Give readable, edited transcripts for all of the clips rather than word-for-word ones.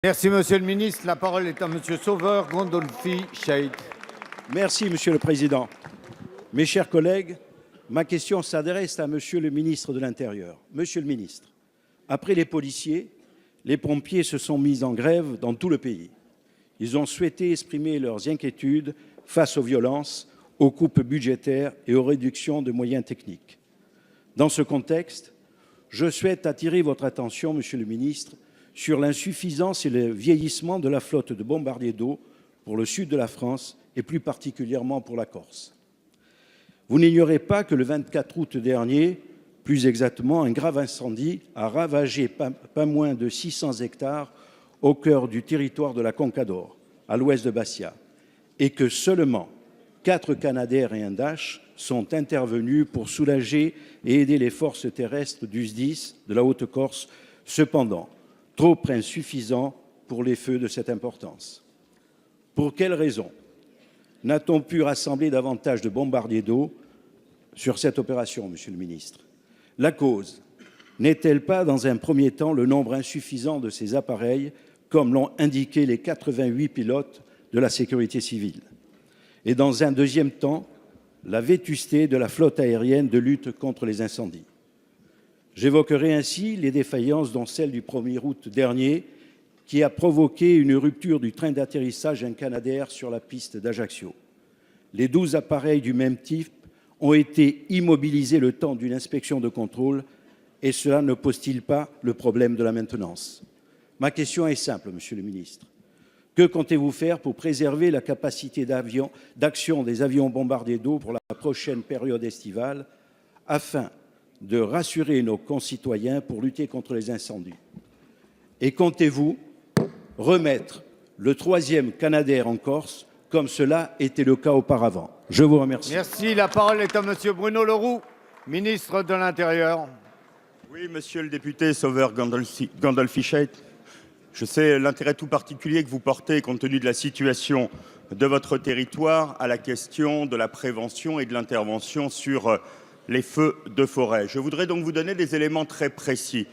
Merci, monsieur le ministre. La parole est à monsieur Sauveur Gandolfi Chaït. Merci, monsieur le président. Mes chers collègues, ma question s'adresse à monsieur le ministre de l'Intérieur. Monsieur le ministre, après les policiers, les pompiers se sont mis en grève dans tout le pays. Ils ont souhaité exprimer leurs inquiétudes face aux violences, aux coupes budgétaires et aux réductions de moyens techniques. Dans ce contexte, je souhaite attirer votre attention, monsieur le ministre, sur l'insuffisance et le vieillissement de la flotte de bombardiers d'eau pour le sud de la France et plus particulièrement pour la Corse. Vous n'ignorez pas que le 24 août dernier, plus exactement, un grave incendie a ravagé pas moins de 600 hectares au cœur du territoire de la Conca d'Or, à l'ouest de Bastia, et que seulement 4 Canadair et un Dash sont intervenus pour soulager et aider les forces terrestres du SDIS de la Haute-Corse, cependant trop insuffisant pour les feux de cette importance. Pour quelles raisons n'a-t-on pu rassembler davantage de bombardiers d'eau sur cette opération, monsieur le ministre? La cause n'est-elle pas, dans un premier temps, le nombre insuffisant de ces appareils, comme l'ont indiqué les 88 pilotes de la sécurité civile? Et dans un deuxième temps, la vétusté de la flotte aérienne de lutte contre les incendies. J'évoquerai ainsi les défaillances, dont celle du 1er août dernier, qui a provoqué une rupture du train d'atterrissage d'un Canadair sur la piste d'Ajaccio. Les 12 appareils du même type ont été immobilisés le temps d'une inspection de contrôle, et cela ne pose-t-il pas le problème de la maintenance? Ma question est simple, monsieur le ministre. Que comptez-vous faire pour préserver la capacité d'action des avions bombardiers d'eau pour la prochaine période estivale, afin de rassurer nos concitoyens pour lutter contre les incendies? Et comptez-vous remettre le 3e Canadair en Corse, comme cela était le cas auparavant? Je vous remercie. Merci. La parole est à monsieur Bruno Le Roux, ministre de l'Intérieur. Oui, monsieur le député Sauveur Gandolfi Chaït, je sais l'intérêt tout particulier que vous portez, compte tenu de la situation de votre territoire, à la question de la prévention et de l'intervention sur les feux de forêt. Je voudrais donc vous donner des éléments très précis.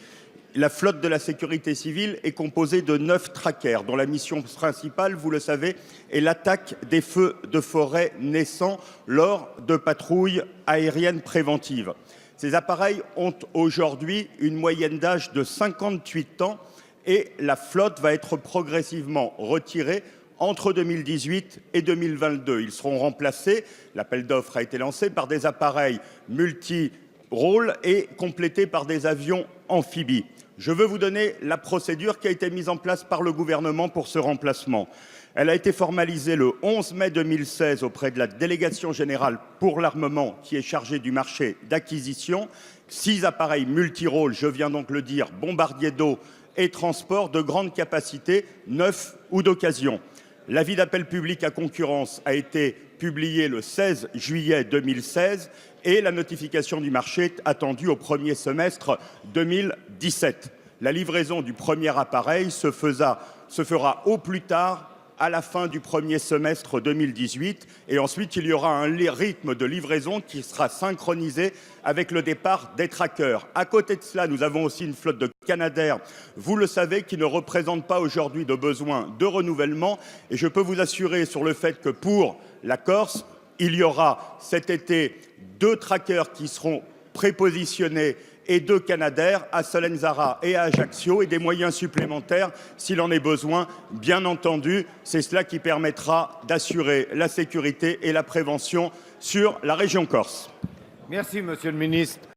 La flotte de la sécurité civile est composée de 9 trackers, dont la mission principale, vous le savez, est l'attaque des feux de forêt naissants lors de patrouilles aériennes préventives. Ces appareils ont aujourd'hui une moyenne d'âge de 58 ans et la flotte va être progressivement retirée entre 2018 et 2022. Ils seront remplacés, l'appel d'offres a été lancé, par des appareils multi-rôles et complétés par des avions amphibies. Je veux vous donner la procédure qui a été mise en place par le gouvernement pour ce remplacement. Elle a été formalisée le 11 mai 2016 auprès de la Délégation générale pour l'armement qui est chargée du marché d'acquisition. 6 appareils multi-rôles, je viens donc le dire, bombardiers d'eau et transport de grande capacité, neufs ou d'occasion. L'avis d'appel public à concurrence a été publié le 16 juillet 2016 et la notification du marché est attendue au premier semestre 2017. La livraison du premier appareil se fera au plus tard à la fin du premier semestre 2018 et ensuite il y aura un rythme de livraison qui sera synchronisé avec le départ des trackers. À côté de cela, nous avons aussi une flotte de Canadair, vous le savez, qui ne représente pas aujourd'hui de besoin de renouvellement et je peux vous assurer sur le fait que pour la Corse, il y aura cet été 2 trackers qui seront prépositionnés et 2 Canadair à Solenzara et à Ajaccio et des moyens supplémentaires s'il en est besoin. Bien entendu, c'est cela qui permettra d'assurer la sécurité et la prévention sur la région Corse. Merci, monsieur le ministre.